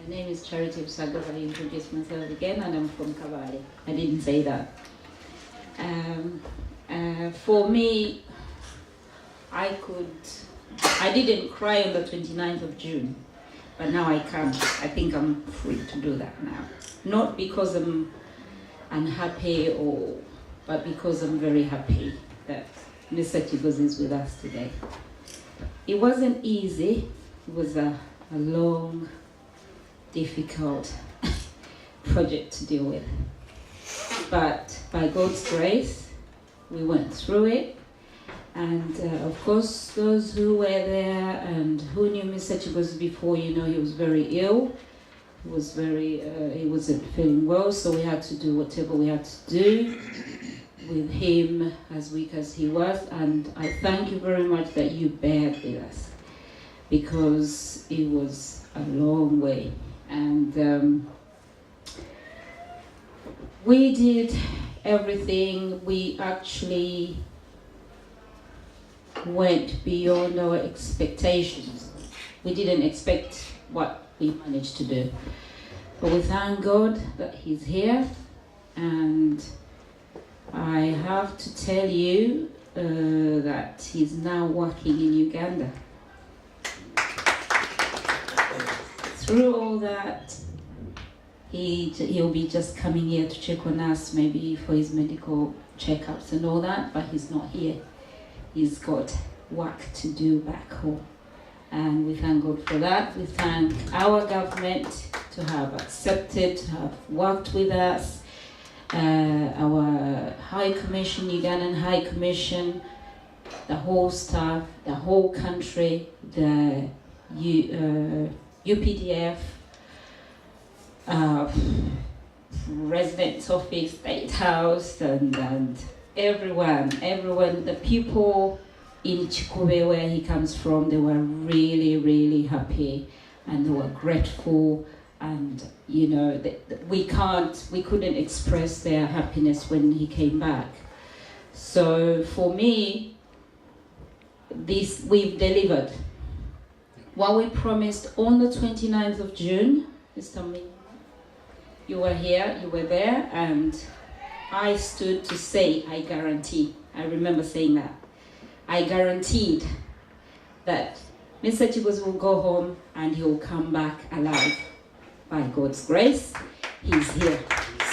My name is Charity Bisagavu. I introduced myself again, and I'm from Kabale. I didn't say that. For me, I didn't cry on the 29th of June, but now I can. I think I'm free to do that now. Not because I'm unhappy, but because I'm very happy that Mr. Chigozi is with us today. It wasn't easy. It was a long, difficult project to deal with. But by God's grace, we went through it. And of course, those who were there and who knew Mr. Chigozi before, he was very ill. He wasn't feeling well, so we had to do whatever we had to do with him, as weak as he was. And I thank you very much that you bared with us, because it was a long way. And we did everything. We actually went beyond our expectations. We didn't expect what we managed to do. But we thank God that he's here. And I have to tell you that he's now working in Uganda. Through all that, he'll be just coming here to check on us, maybe for his medical checkups and all that, but he's not here. He's got work to do back home. And we thank God for that. We thank our government to have accepted, to have worked with us, our High Commission, Ugandan High Commission, the whole staff, the whole country, the UPDF, Residence Office, State House, and everyone, the people in Chikube, where he comes from, they were really, really happy, and they were grateful, and we couldn't express their happiness when he came back. So for me, we've delivered what we promised on the 29th of June. Mr. Min, you were here, you were there, and I stood to say, I guarantee. I remember saying that. I guaranteed that Mr. Chigozi will go home and he will come back alive. By God's grace, he's here.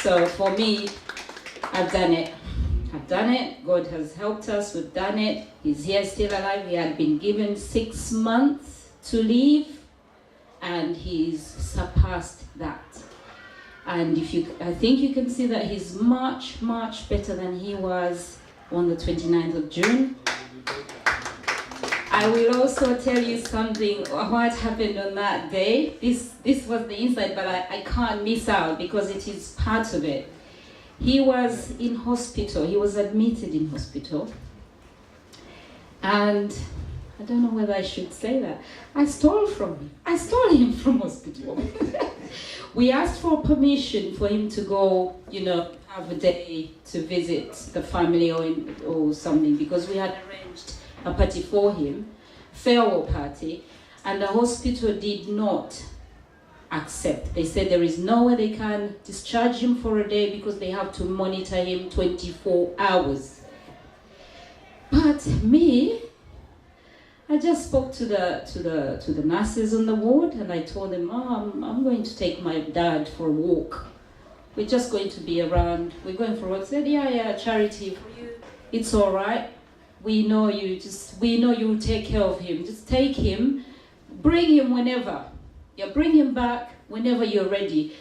So for me, I've done it. God has helped us. We've done it. He's here, still alive. He had been given 6 months to live, and he's surpassed that. And I think you can see that he's much, much better than he was on the 29th of June. I will also tell you something, what happened on that day. This was the inside, but I can't miss out because it is part of it. He was in hospital. He was admitted in hospital. And I don't know whether I should say that. I stole him from hospital. We asked for permission for him to go, have a day to visit the family or something, because we had arranged a party for him, farewell party, and the hospital did not accept. They said there is no way they can discharge him for a day because they have to monitor him 24 hours. But me, I just spoke to the nurses on the ward, and I told them, I'm going to take my dad for a walk. We're just going to be around. We're going for a walk. I said, yeah, Charity, for you, it's all right. We know you will take care of him. Just take him, bring him whenever. Bring him back whenever you're ready.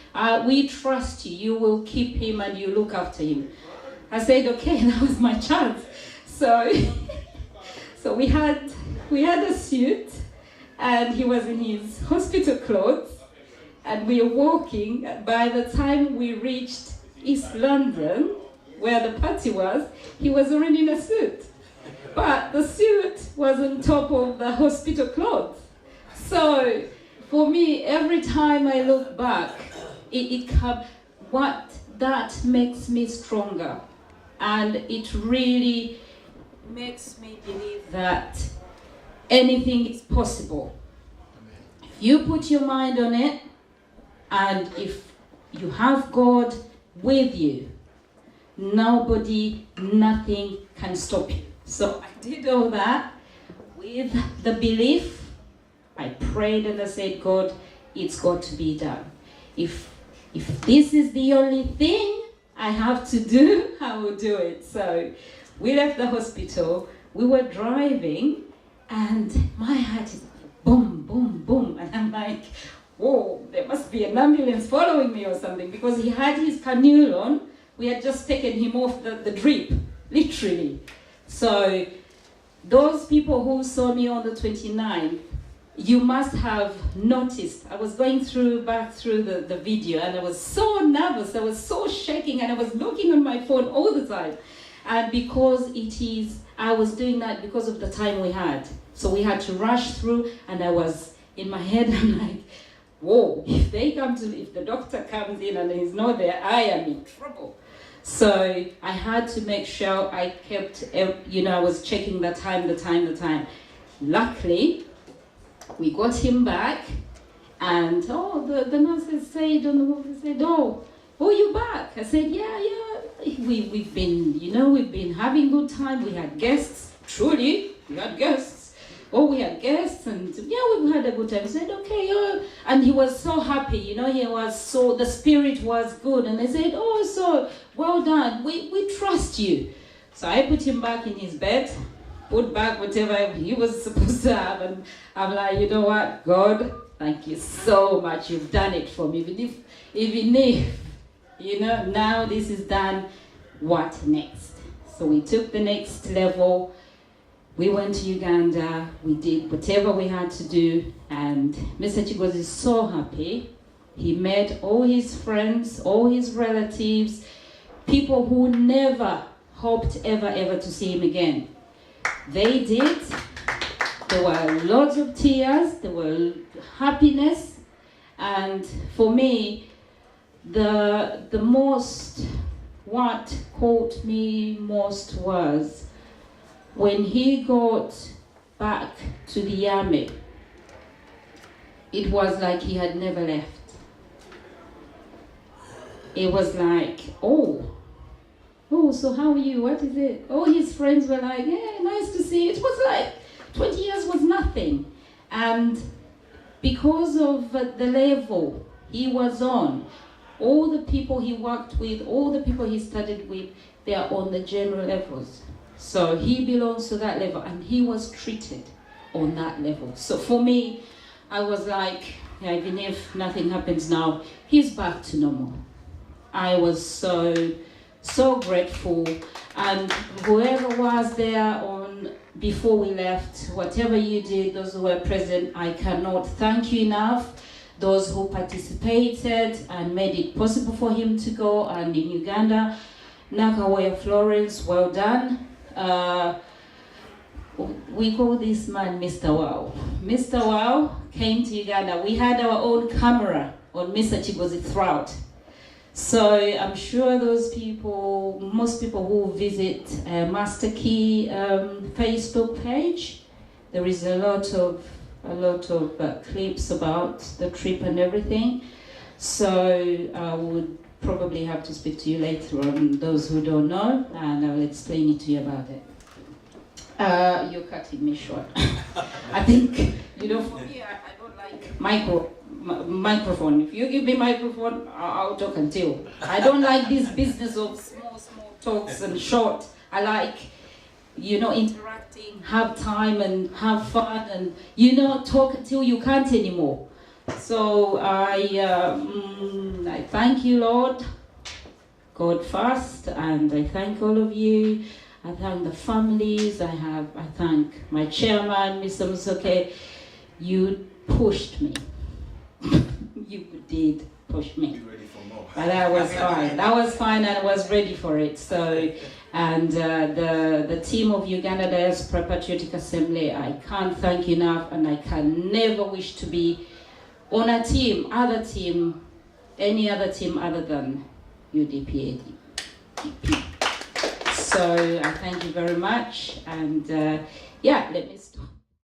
We trust you. You will keep him and you look after him. I said, okay, that was my chance. So we had a suit, and he was in his hospital clothes, and we were walking. By the time we reached East London, where the party was, he was already in a suit. But the suit was on top of the hospital clothes. So for me, every time I look back, what that makes me stronger. And it really makes me believe that anything is possible. If you put your mind on it, And if you have God with you, nobody, nothing can stop you. So I did all that with the belief. I prayed and I said, God, it's got to be done. If this is the only thing I have to do, I will do it. So we left the hospital, we were driving, and my heart is boom, boom, boom. And I'm like, whoa, there must be an ambulance following me or something, because he had his canoe on. We had just taken him off the drip, literally. So those people who saw me on the 29th, you must have noticed, I was going back through the video, and I was so nervous, I was so shaking, and I was looking on my phone all the time. And because I was doing that because of the time we had. So we had to rush through, and I was, in my head, I'm like, whoa, if the doctor comes in and he's not there, I am in trouble. So I had to make sure I kept, I was checking the time. Luckily, we got him back, and the nurses said on the ward, oh, you back? I said, yeah. We've been having good time. We had guests. Truly, we had guests. We had guests, and we've had a good time. I said, okay, and he was so happy. The spirit was good, and I said, so well done. We trust you. So I put him back in his bed, put back whatever he was supposed to have, and I'm like, you know what, God, thank you so much. You've done it for me. Even if now this is done, what next? So we took the next level. We went to Uganda. We did whatever we had to do, and Mr. Chigozi is so happy. He met all his friends, all his relatives, people who never hoped ever to see him again. They did. There were lots of tears, there were happiness, and for me, what caught me most was when he got back to the army. It was like he had never left. It was like, so how are you? What is it? His friends were like, yeah, nice to see you. It was like 20 years was nothing. And because of the level he was on, all the people he worked with, all the people he studied with, they are on the general levels. So he belongs to that level, and he was treated on that level. So for me, I was like, even if nothing happens now, he's back to normal. I was so grateful, and whoever was there before we left, whatever you did, those who were present, I cannot thank you enough. Those who participated and made it possible for him to go, and in Uganda, Nakawaya Florence, well done. We call this man Mr. Wow. Mr. Wow came to Uganda. We had our own camera on Mr. Chigozi throughout. So I'm sure most people who visit Master Key Facebook page, there is a lot of clips about the trip and everything. So I would probably have to speak to you later on, those who don't know, and I will explain it to you about it. You're cutting me short. I think, for me, I don't like microphone. If you give me microphone, I'll talk until. I don't like this business of small talks and short. I like, interacting, have time and have fun, and, talk until you can't anymore. So I thank you, Lord, God first, and I thank all of you. I thank the families. I thank my chairman, Mr. Musoke. You pushed me. You did push me. Ready for more. But that was fine. That was fine, and I was ready for it. So, and the team of Uganda Diaspora Patriotic Assembly, I can't thank you enough, and I can never wish to be on any other team other than UDPAD. So I thank you very much, and let me stop.